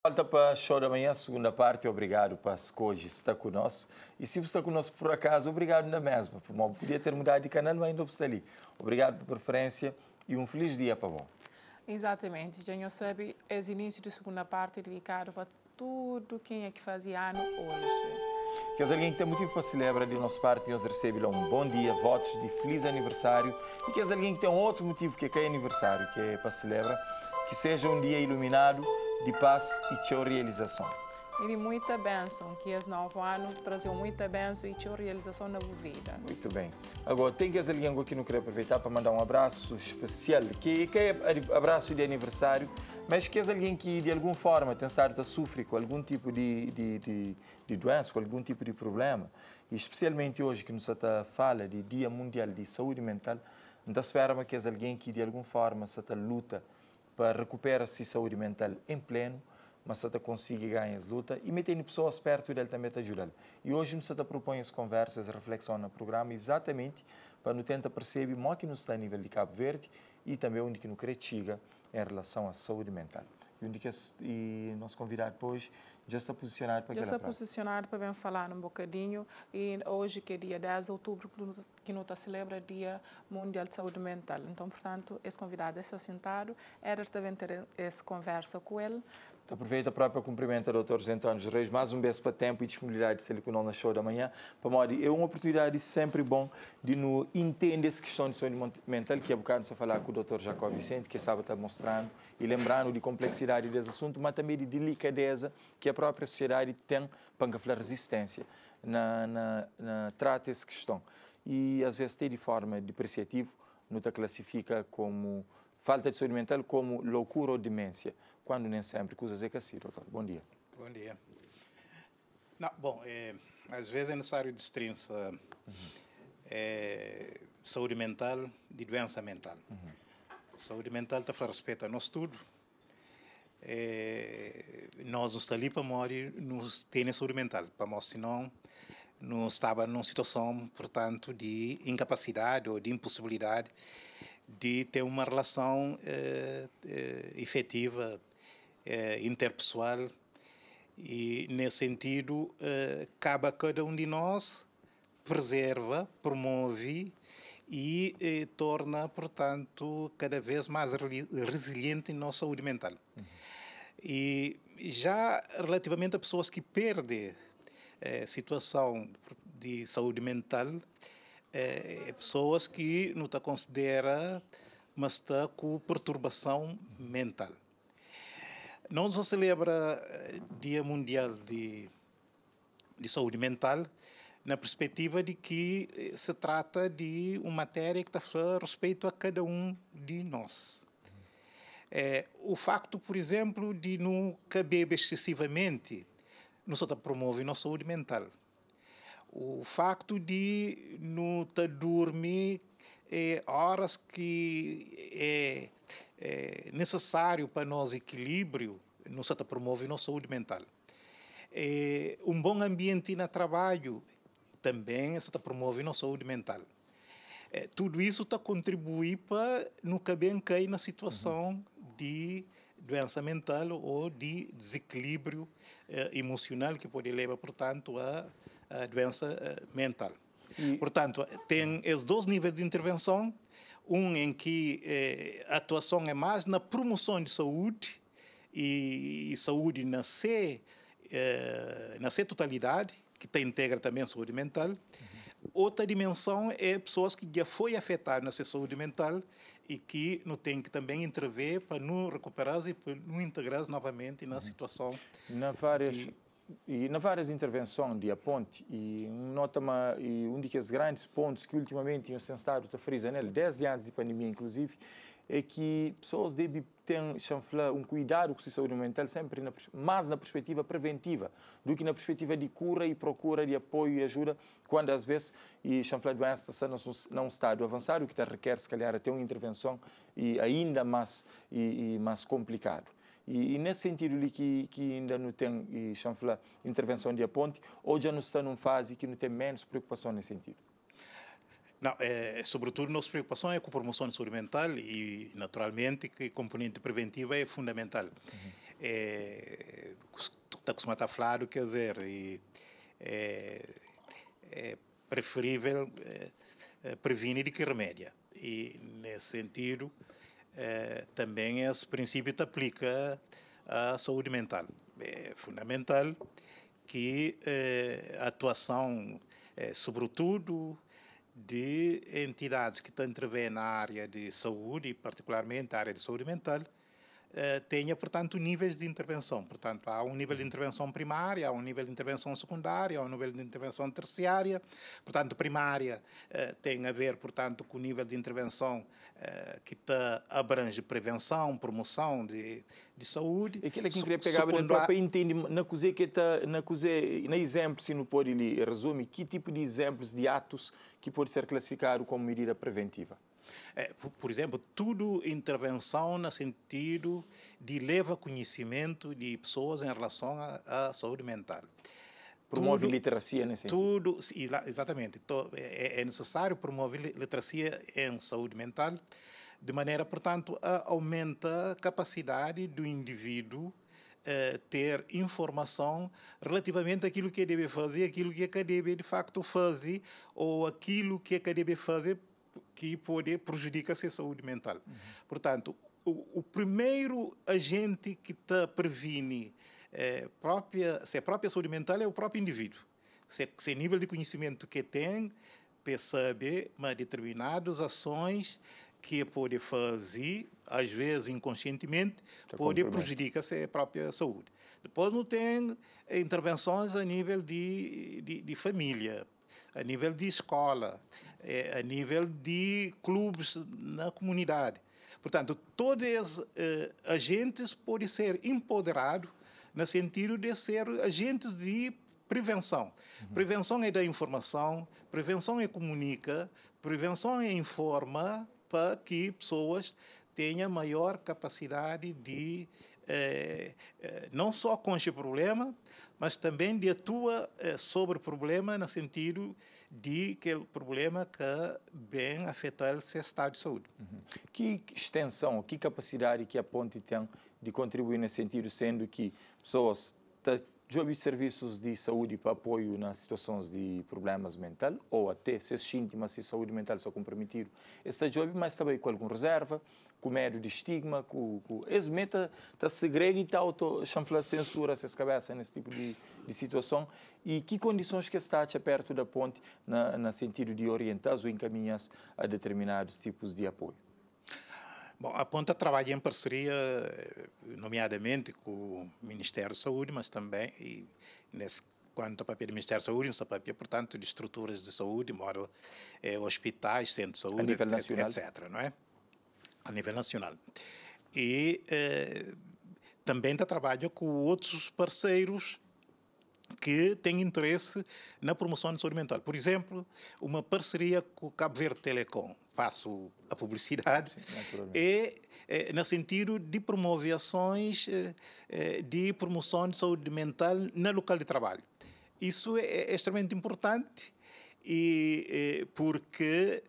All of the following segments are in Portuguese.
Volta para Show da Manhã, segunda parte. Obrigado para hoje estar conosco. E se você está conosco por acaso, obrigado na mesma. Podia ter mudado de canal, mas ainda está ali. Obrigado por preferência e um feliz dia para bom. Exatamente. Já sabe, é o início da segunda parte dedicado para tudo quem é que fazia ano hoje. Que alguém que tem motivo para celebrar de nossa parte, nós recebemos um bom dia, votos de feliz aniversário. E que alguém que tem outro motivo que é aniversário, que é para celebrar, que seja um dia iluminado de paz e de realização. E de muita bênção, que esse novo ano trazeu muita bênção e de realização na vida. Muito bem. Agora, tem que alguém que não quer aproveitar para mandar um abraço especial, que é abraço de aniversário, mas que é alguém que de alguma forma tem estado a sofrer com algum tipo de doença, com algum tipo de problema. E especialmente hoje que nos fala de Dia Mundial de Saúde Mental, nós esperamos que é alguém que de alguma forma está luta para recuperar a saúde mental em pleno, mas você consiga ganhar essa luta e meter pessoas perto dele também te ajudar. E hoje você propõe as conversas, a reflexão no programa exatamente para nos tentar perceber o que nos está a nível de Cabo Verde e também onde que nos critica em relação à saúde mental. E onde que nosso convidado hoje já está posicionado para aquela prática. Já está posicionado para falar um bocadinho e hoje que é dia 10 de outubro que não está celebra Dia Mundial de Saúde Mental. Então, portanto, esse convidado está sentado, era também ter essa conversa com ele. Aproveita a própria cumprimento ao Dr. José António Reis, mais um beijo para tempo e disponibilidade de ser conosco na Show da Manhã. É uma oportunidade sempre bom de nos entender essa questão de saúde mental, que é bocado só falar com o Dr. Jacob Vicente, que estava mostrando e lembrando de complexidade desse assunto, mas também de delicadeza que a própria sociedade tem para falar resistência na trata essa questão. E às vezes tem de forma depreciativa, não te classifica como falta de saúde mental como loucura ou demência, quando nem sempre coisas é assim, doutor. Bom dia. Bom dia. Não, bom, às vezes é necessário distinguir saúde mental de doença mental. Saúde mental está a respeito a nós tudo. Nós não estamos ali para morrer, nos ter saúde mental, para nós, senão não estava numa situação, portanto, de incapacidade ou de impossibilidade de ter uma relação efetiva, interpessoal, e nesse sentido cabe a cada um de nós preserva, promove e torna, portanto, cada vez mais resiliente na nossa saúde mental. E já relativamente a pessoas que perdem situação de saúde mental, pessoas que não está considera, mas está com perturbação mental. Não se celebra Dia Mundial de Saúde Mental na perspectiva de que se trata de uma matéria que está a respeito a cada um de nós. O facto, por exemplo, de não caber excessivamente, não só promove a nossa saúde mental. O facto de não dormir horas que é necessário para nós equilíbrio, não só promove a nossa saúde mental. Um bom ambiente no trabalho também se promove a nossa saúde mental. Tudo isso está a contribuir para não cair na situação de doença mental ou de desequilíbrio emocional que pode levar, portanto, a doença mental. Portanto, tem esses dois níveis de intervenção, um em que a atuação é mais na promoção de saúde e saúde na sua totalidade, que integra também a saúde mental. Outra dimensão é pessoas que já foi afetadas na sua saúde mental e que não tem que também intervir para não recuperar e para não integrar novamente na situação. E na várias intervenções de aponte, e um dos grandes pontos que ultimamente o estado está frisando nele, 10 anos de pandemia inclusive, é que pessoas devem ter um cuidado com a saúde mental sempre mais na perspectiva preventiva do que na perspectiva de cura e procura de apoio e ajuda, quando às vezes a doença está num estado avançado, que requer, se calhar, até uma intervenção e ainda mais complicado. E nesse sentido ali que ainda não tem intervenção de aponte, ou já não está numa fase que não tem menos preocupação nesse sentido? Não, sobretudo, nossa preocupação é com a promoção da saúde mental e, naturalmente, que a componente preventiva é fundamental. está acostumado a falar, quer dizer, e é preferível prevenir do que remédia. E, nesse sentido, também esse princípio se aplica à saúde mental. É fundamental que a atuação, sobretudo, de entidades que estão a intervir na área de saúde, e particularmente a área de saúde mental, tenha, portanto, níveis de intervenção. Portanto, há um nível de intervenção primária, há um nível de intervenção secundária, há um nível de intervenção terciária. Portanto, primária tem a ver, portanto, com o nível de intervenção que abrange prevenção, promoção de saúde. Aquilo que eu queria pegar para entender, na exemplo, se não pode lhe resumir, que tipo de exemplos de atos que pode ser classificado como medida preventiva? Por exemplo, tudo intervenção no sentido de levar conhecimento de pessoas em relação à saúde mental. Promove literacia nesse sentido. Exatamente. É necessário promover literacia em saúde mental, de maneira, portanto, a aumenta a capacidade do indivíduo ter informação relativamente àquilo que deve fazer, aquilo que deve de facto fazer, ou aquilo que deve fazer que pode prejudicar a sua saúde mental. Portanto, o primeiro agente que previne a própria saúde mental é o próprio indivíduo. Se nível de conhecimento que tem, percebe determinadas ações que pode fazer, às vezes inconscientemente, pode prejudicar a sua própria saúde. Depois não tem intervenções a nível de família, a nível de escola, a nível de clubes na comunidade. Portanto, todos esses agentes podem ser empoderados no sentido de ser agentes de prevenção. Prevenção é da informação, prevenção é comunica, prevenção é informa para que pessoas tenham maior capacidade de não só conhecer o problema, mas também de atuar sobre o problema no sentido de que o problema que bem afetar o seu estado de saúde. Que extensão, que capacidade que a ponte tem de contribuir nesse sentido, sendo que pessoas jogam serviços de saúde para apoio nas situações de problemas mentais, ou até se sentem, mas se a saúde mental está comprometida, está jogando, mas também com alguma reserva, com medo de estigma, esse meta está segrega e está auto-chanflar censura essas cabeças nesse tipo de situação. E que condições que está perto da ponte no sentido de orientar ou encaminhar a determinados tipos de apoio? Bom, a ponta trabalha em parceria, nomeadamente com o Ministério da Saúde, mas também, quanto ao papel do Ministério da Saúde, no papel, portanto, de estruturas de saúde, modo hospitais, centros de saúde, etc. Não é? A nível nacional. E também trabalha com outros parceiros que têm interesse na promoção da saúde mental. Por exemplo, uma parceria com o Cabo Verde Telecom, faço a publicidade, no sentido de promover ações de promoção de saúde mental no local de trabalho. Isso é extremamente importante porque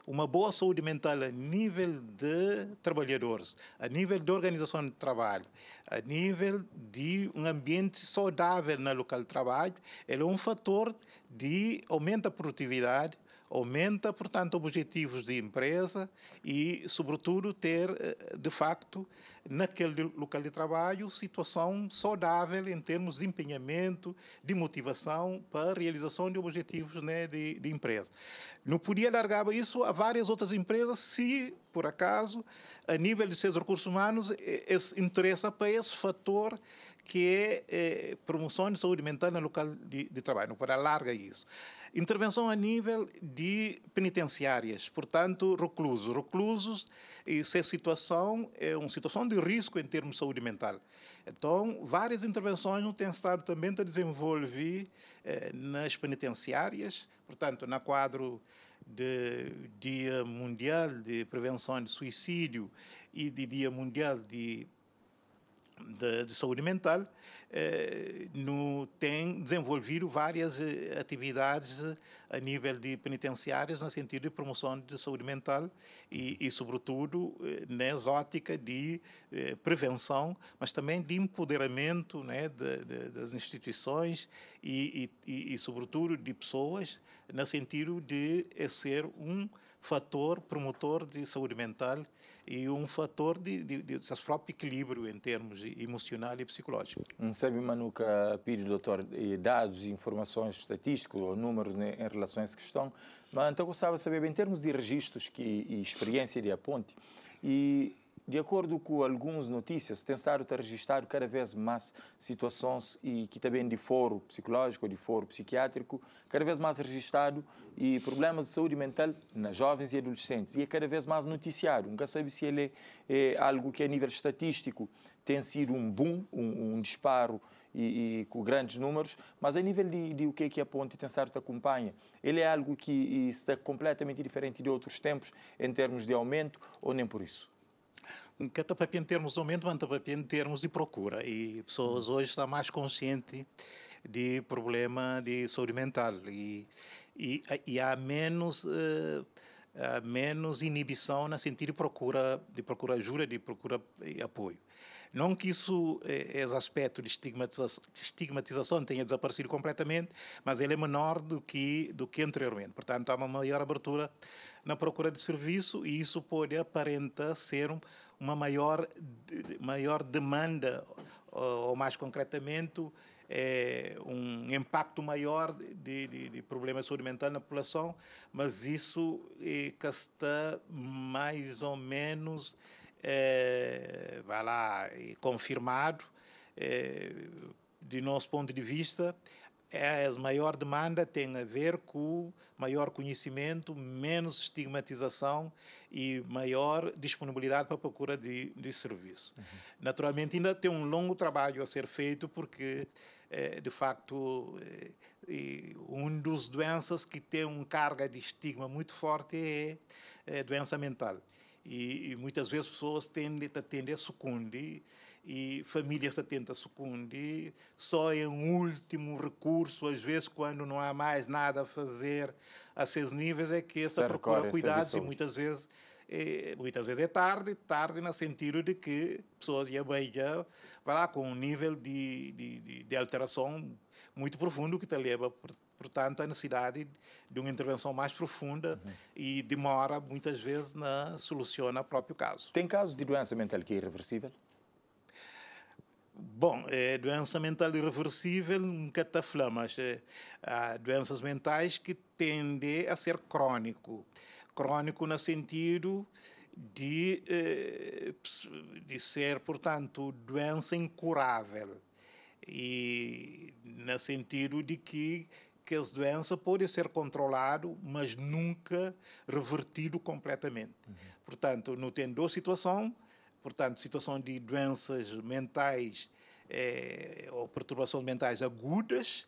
uma boa saúde mental a nível de trabalhadores, a nível de organização de trabalho, a nível de um ambiente saudável no local de trabalho, ele é um fator de aumento da produtividade, aumenta, portanto, objetivos de empresa e, sobretudo, ter, de facto, naquele local de trabalho, situação saudável em termos de empenhamento, de motivação para a realização de objetivos, né, de empresa. Não podia alargar isso a várias outras empresas se, por acaso, a nível de seus recursos humanos, interessa para esse fator que é promoção de saúde mental no local de trabalho. Não pode alargar isso. Intervenção a nível de penitenciárias, portanto, reclusos, essa situação é uma situação de risco em termos de saúde mental. Então, várias intervenções não têm estado também a desenvolver nas penitenciárias, portanto, no quadro do Dia Mundial de Prevenção de Suicídio e de Dia Mundial de de saúde mental tem desenvolvido várias atividades a nível de penitenciárias no sentido de promoção de saúde mental e sobretudo, na ótica de prevenção, mas também de empoderamento, né, das instituições e, sobretudo, de pessoas, no sentido de ser um fator promotor de saúde mental e um fator de próprio equilíbrio em termos emocional e psicológico. Não sabe, Manuca, pede, doutor, dados, informações estatísticas ou números em relação a essa questão, mas então gostava de saber, em termos de registros e experiência de aponte, e de acordo com algumas notícias, tem estado a registrar cada vez mais situações e que também de foro psicológico, de foro psiquiátrico, cada vez mais registrado e problemas de saúde mental nas jovens e adolescentes. E é cada vez mais noticiado. Nunca sabe se ele é algo que a nível estatístico tem sido um boom, um disparo e com grandes números, mas a nível de o que a Ponte tem estado a acompanha, ele é algo que está completamente diferente de outros tempos em termos de aumento ou nem por isso? Que está em termos de aumento, mas está em termos de procura. E pessoas hoje estão mais conscientes de problema de saúde mental e há menos inibição no sentido de procura ajuda, de procura apoio. Não que esse aspecto de estigmatização tenha desaparecido completamente, mas ele é menor do que anteriormente. Portanto, há uma maior abertura na procura de serviço e isso pode aparentar ser uma maior demanda, ou mais concretamente, um impacto maior de problemas de saúde mental na população, mas isso que está mais ou menos confirmado de nosso ponto de vista. A maior demanda tem a ver com maior conhecimento, menos estigmatização e maior disponibilidade para a procura de serviço. Uhum. Naturalmente, ainda tem um longo trabalho a ser feito, porque, de facto, uma das doenças que tem uma carga de estigma muito forte é a doença mental. E muitas vezes pessoas tendem a sucumbir e famílias tentam sucumbir só em um último recurso, às vezes quando não há mais nada a fazer a esses níveis, é que essa procura cuidados e muitas vezes é tarde no sentido de que pessoas já vai lá com um nível de alteração muito profundo que te leva, portanto, à necessidade de uma intervenção mais profunda e demora muitas vezes na solução no próprio caso. Tem casos de doença mental que é irreversível? Bom, doença mental irreversível nunca está falando, mas há doenças mentais que tendem a ser crônico no sentido de ser, portanto, doença incurável e no sentido de que essa doença pode ser controlado, mas nunca revertido completamente. Portanto, não tem duas situações. Portanto, situação de doenças mentais ou perturbações mentais agudas,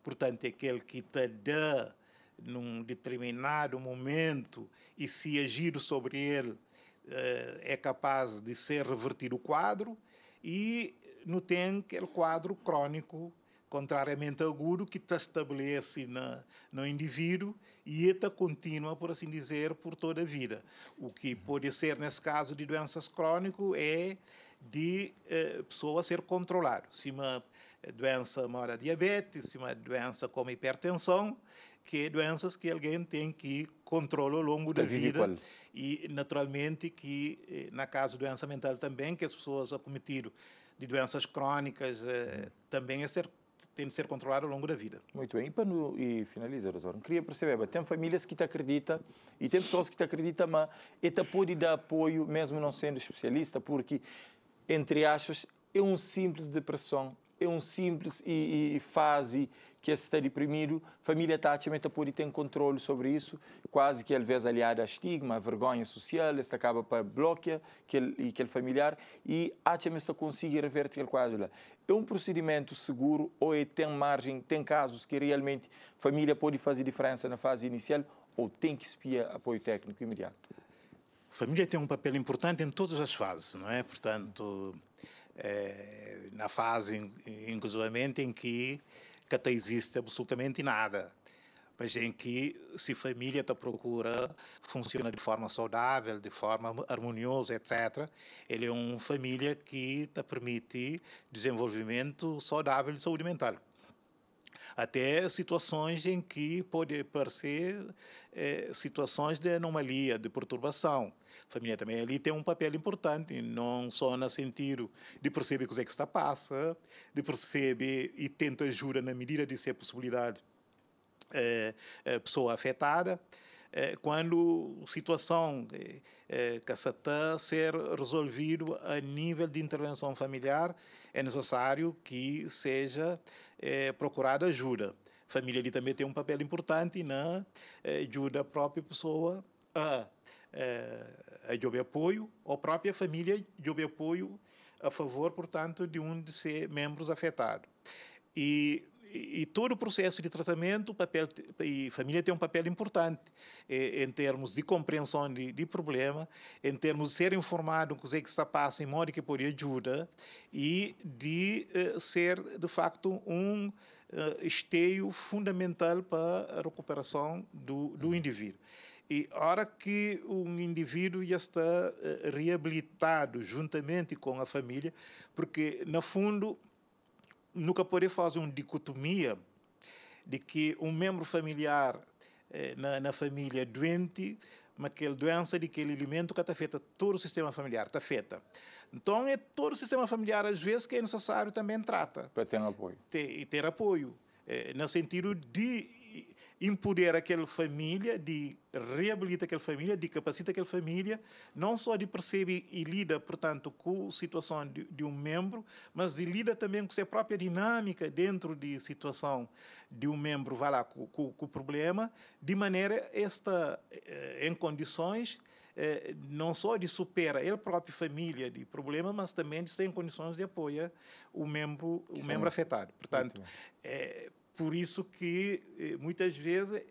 portanto, é aquele que te dá num determinado momento e se agir sobre ele é capaz de ser revertido o quadro, e não tem aquele quadro crônico, contrariamente agudo, que te estabelece no indivíduo e está contínua, por assim dizer, por toda a vida. O que pode ser, nesse caso de doenças crônicas, é de pessoa ser controlado. Se uma doença mora diabetes, se uma doença como hipertensão, que é doenças que alguém tem que controlar ao longo da vida. E, naturalmente, que, na caso de doença mental também, que as pessoas acometidas de doenças crônicas também tem de ser controlado ao longo da vida. Muito bem. E finaliza, doutor. Queria perceber, tem famílias que te acreditam e tem pessoas que te acreditam, mas te pode dar apoio, mesmo não sendo especialista, porque, entre aspas, é um simples depressão, é um simples fase que está deprimido, a família taticamente pode ter controle sobre isso, quase que às vezes aliada a estigma, a vergonha social, esta acaba para bloquear aquele familiar e taticamente consegue reverter aquele quadro lá. É um procedimento seguro ou tem margem, tem casos que realmente a família pode fazer diferença na fase inicial ou tem que espiar apoio técnico imediato? A família tem um papel importante em todas as fases, não é? Portanto, na fase, inclusivamente, em que até existe absolutamente nada, mas em que, se a família te procura, funciona de forma saudável, de forma harmoniosa, etc., ele é uma família que te permite desenvolvimento saudável de saúde mental. Até situações em que pode aparecer situações de anomalia, de perturbação. A família também ali tem um papel importante, não só no sentido de perceber o que é que está a passar, de perceber e tenta ajuda na medida de ser possibilidade pessoa afetada, quando a situação que está a ser resolvido a nível de intervenção familiar, é necessário que seja procurada ajuda. A família ali também tem um papel importante na ajuda a própria pessoa a de apoio, ou a própria família de apoio a favor, portanto, de um de seus membros afetados. E todo o processo de tratamento, a família tem um papel importante em termos de compreensão de problema, em termos de ser informado com o que está a passar, em modo que pode ajudar, e de ser, de facto, um esteio fundamental para a recuperação do indivíduo. E a hora que um indivíduo já está reabilitado juntamente com a família, porque, no fundo, nunca pode fazer uma dicotomia de que um membro familiar na família é doente, mas aquela doença de aquele elemento que afeta todo o sistema familiar, está afeta. Então, é todo o sistema familiar, às vezes, que é necessário também tratar. Para ter um apoio. Ter apoio, no sentido de empoderar aquela família, de reabilitar aquela família, de capacitar aquela família, não só de perceber e lidar, portanto, com a situação de um membro, mas de lidar também com a sua própria dinâmica dentro de situação de um membro, vai lá, com o problema, de maneira em condições não só de superar a própria família de problema, mas também de estar em condições de apoiar o membro afetado. Portanto, por isso que, muitas vezes,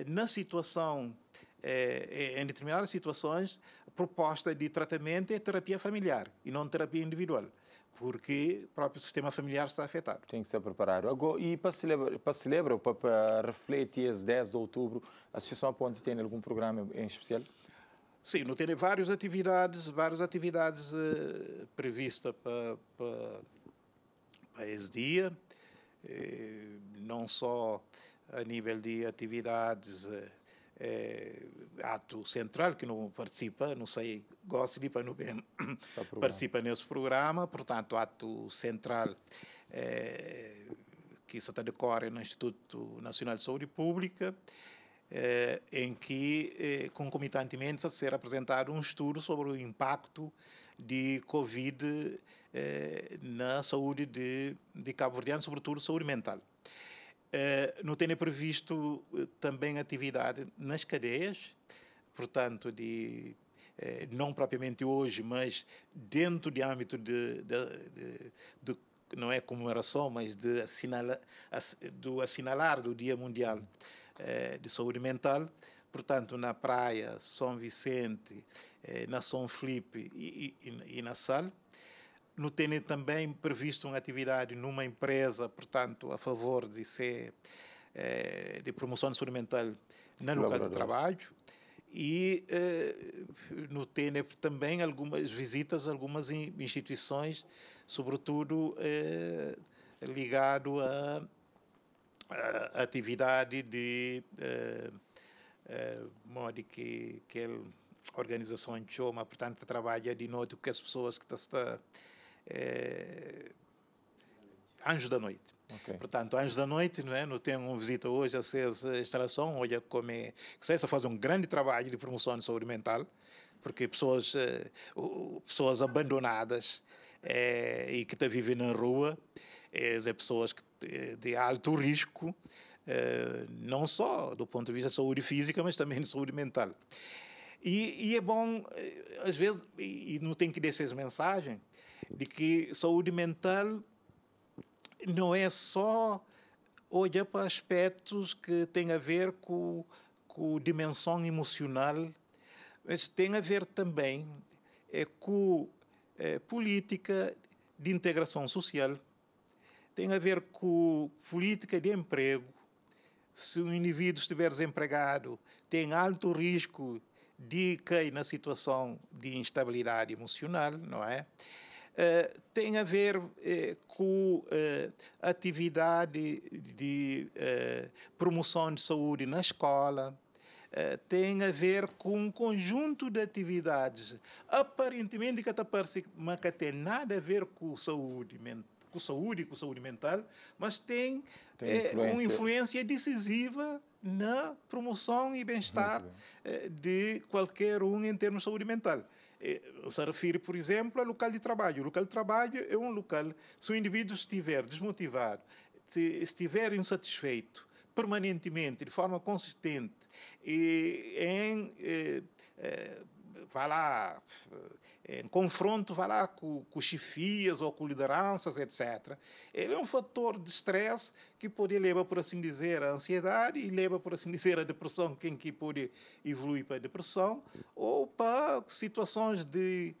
na situação, em determinadas situações, a proposta de tratamento é terapia familiar e não terapia individual, porque o próprio sistema familiar está afetado. Tem que ser preparado. Agora, e para celebrar, ou para refletir esse 10 de outubro, a Associação Aponte tem algum programa em especial? Sim, não tem várias atividades previstas para esse dia. Não só a nível de atividades, ato central, que não participa, não sei, gosta de ir para no bem, participa nesse programa, portanto, ato central que se decorre no Instituto Nacional de Saúde Pública, em que, concomitantemente, a ser apresentado um estudo sobre o impacto de Covid na saúde de cabo-verdiano, sobretudo saúde mental. Não tem previsto também atividade nas cadeias, portanto, não propriamente hoje, mas dentro do âmbito de não é comemoração, mas do assinalar do Dia Mundial de Saúde Mental, portanto, na Praia, São Vicente, na São Filipe e na Sal. Não tem também previsto uma atividade numa empresa, portanto, a favor de promoção de saúde mental no local de trabalho. E não tem também algumas visitas a algumas instituições, sobretudo ligado à atividade de modo que a organização chama, portanto, trabalha de noite com as pessoas que estão Anjos da Noite. Okay. Portanto, Anjos da Noite, não tem uma visita hoje a essa instalação, olha como você faz um grande trabalho de promoção de saúde mental, porque pessoas abandonadas e que estão vivendo na rua, pessoas de alto risco, não só do ponto de vista de saúde física, mas também de saúde mental. E é bom, às vezes, e não tem que descer essa mensagem, de que saúde mental não é só olhar para aspectos que têm a ver com dimensão emocional, mas tem a ver também com política, de integração social, tem a ver com política de emprego. Se o indivíduo estiver desempregado, tem alto risco de cair na situação de instabilidade emocional, não é? Tem a ver com atividade de promoção de saúde na escola, tem a ver com um conjunto de atividades aparentemente que não tem nada a ver com saúde mental, mas tem uma influência decisiva na promoção e bem-estar de qualquer um em termos de saúde mental. Se refere, por exemplo, ao local de trabalho. O local de trabalho é um local, se o indivíduo estiver desmotivado, se estiver insatisfeito permanentemente, de forma consistente, em confronto com chefias ou com lideranças, etc. Ele é um fator de estresse que pode levar, por assim dizer, à ansiedade e leva, por assim dizer, à depressão, que pode evoluir para a depressão ou para situações de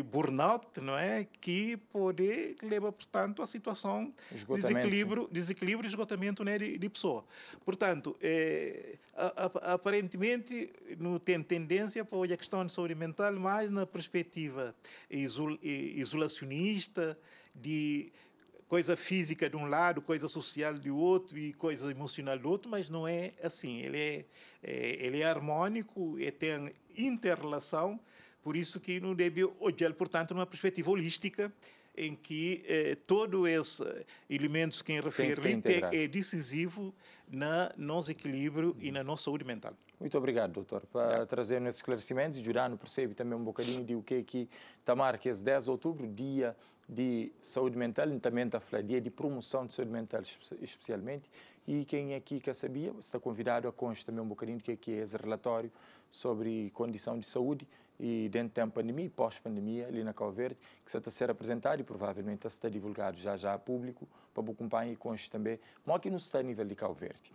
burnout, não é? Que pode levar, portanto, a situação de desequilíbrio e esgotamento, né, de pessoa. Portanto, aparentemente, não tem tendência para a questão de saúde mental mais na perspectiva isolacionista, de coisa física de um lado, coisa social do outro e coisa emocional do outro, mas não é assim. Ele é harmônico e tem inter-relação. Por isso que não deve olhar, portanto, numa perspectiva holística, em que todos esses elementos que refere é decisivo no nosso equilíbrio e na nossa saúde mental. Muito obrigado, doutor, por trazer esses esclarecimentos e Jurano percebe também um bocadinho de o que é que está marcado esse 10 de outubro, dia de saúde mental, e também está falando dia de promoção de saúde mental especialmente. E quem aqui que sabia, está convidado a conhecer também um bocadinho do que é esse relatório sobre condição de saúde e dentro da pandemia e pós-pandemia ali na Cabo Verde, que está a ser apresentado e provavelmente está divulgado já a público para acompanhar e conhecer também, mas aqui não está a nível de Cabo Verde.